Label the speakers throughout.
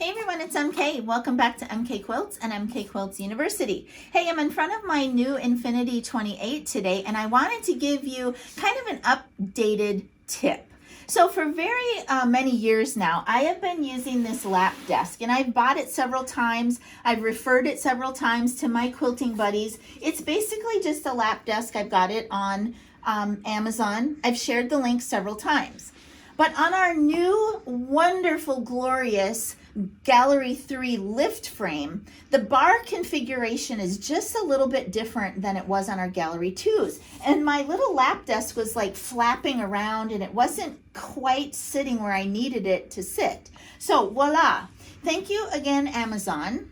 Speaker 1: Hey everyone, it's MK. Welcome back to MK Quilts and MK Quilts University. Hey, I'm in front of my new Infinity 28 today, and I wanted to give you kind of an updated tip. So for very many years now, I have been using this lap desk, and I've bought it several times. I've referred it several times to my quilting buddies. It's basically just a lap desk. I've got it on Amazon. I've shared the link several times. But on our new, wonderful, glorious Gallery 3 lift frame, the bar configuration is just a little bit different than it was on our Gallery 2s. And my little lap desk was like flapping around, and it wasn't quite sitting where I needed it to sit. So voila. Thank you again, Amazon.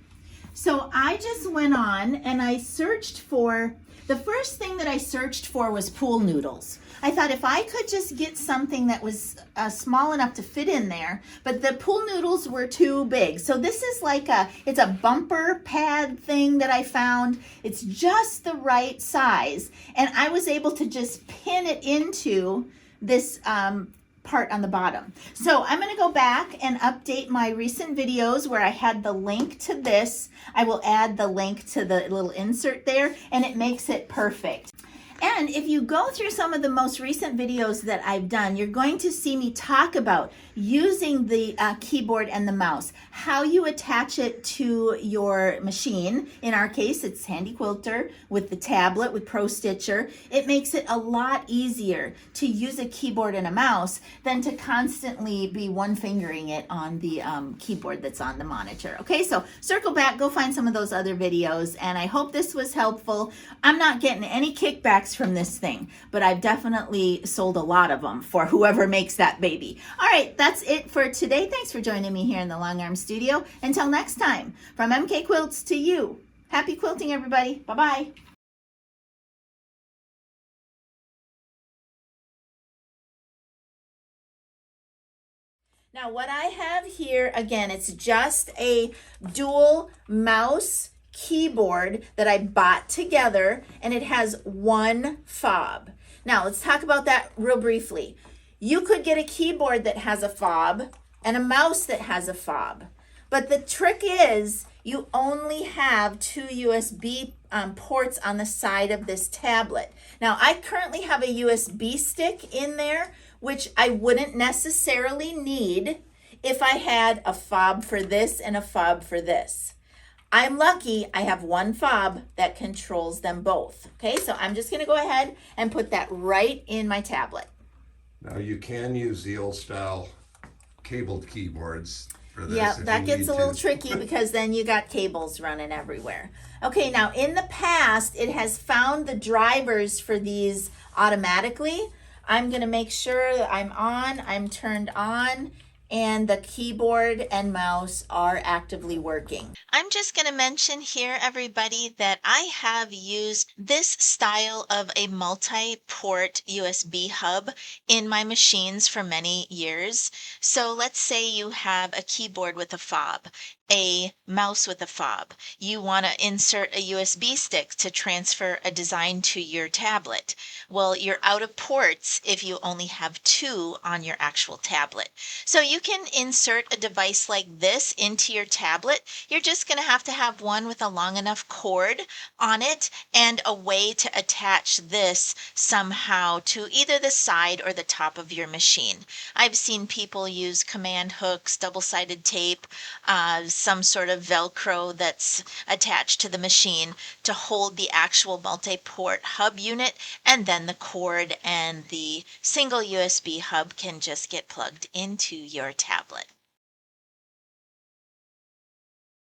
Speaker 1: So I just went on and I searched for, the first thing that I searched for was pool noodles. I thought if I could just get something that was small enough to fit in there, but the pool noodles were too big. So this is like it's a bumper pad thing that I found. It's just the right size. And I was able to just pin it into this part on the bottom. So I'm going to go back and update my recent videos where I had the link to this. I will add the link to the little insert there, and it makes it perfect. And if you go through some of the most recent videos that I've done, you're going to see me talk about using the keyboard and the mouse, how you attach it to your machine. In our case, it's Handi Quilter with the tablet with Pro Stitcher. It makes it a lot easier to use a keyboard and a mouse than to constantly be one fingering it on the keyboard that's on the monitor. Okay, so circle back, go find some of those other videos, and I hope this was helpful. I'm not getting any kickbacks from this thing, but I've definitely sold a lot of them for whoever makes that baby. All right, that's it for today. Thanks for joining me here in the Long Arm Studio. Until next time, from MK Quilts to you, happy quilting, everybody. Bye-bye. Now what I have here, again, it's just a dual mouse keyboard that I bought together, and it has one fob. Now let's talk about that real briefly. You could get a keyboard that has a fob and a mouse that has a fob, but the trick is you only have two USB ports on the side of this tablet. Now I currently have a USB stick in there, which I wouldn't necessarily need if I had a fob for this and a fob for this. I'm lucky I have one fob that controls them both. Okay, so I'm just gonna go ahead and put that right in my tablet.
Speaker 2: Now you can use the old style cabled keyboards for this.
Speaker 1: Yeah, that gets a little tricky because then you got cables running everywhere. Okay, now in the past, it has found the drivers for these automatically. I'm gonna make sure that I'm turned on, and the keyboard and mouse are actively working. I'm just going to mention here, everybody, that I have used this style of a multi-port USB hub in my machines for many years. So let's say you have a keyboard with a fob, a mouse with a fob. You want to insert a USB stick to transfer a design to your tablet. Well, you're out of ports if you only have two on your actual tablet. So you can insert a device like this into your tablet. You're just going to have one with a long enough cord on it and a way to attach this somehow to either the side or the top of your machine. I've seen people use command hooks, double-sided tape, some sort of Velcro that's attached to the machine to hold the actual multi-port hub unit, and then the cord and the single USB hub can just get plugged into your tablet.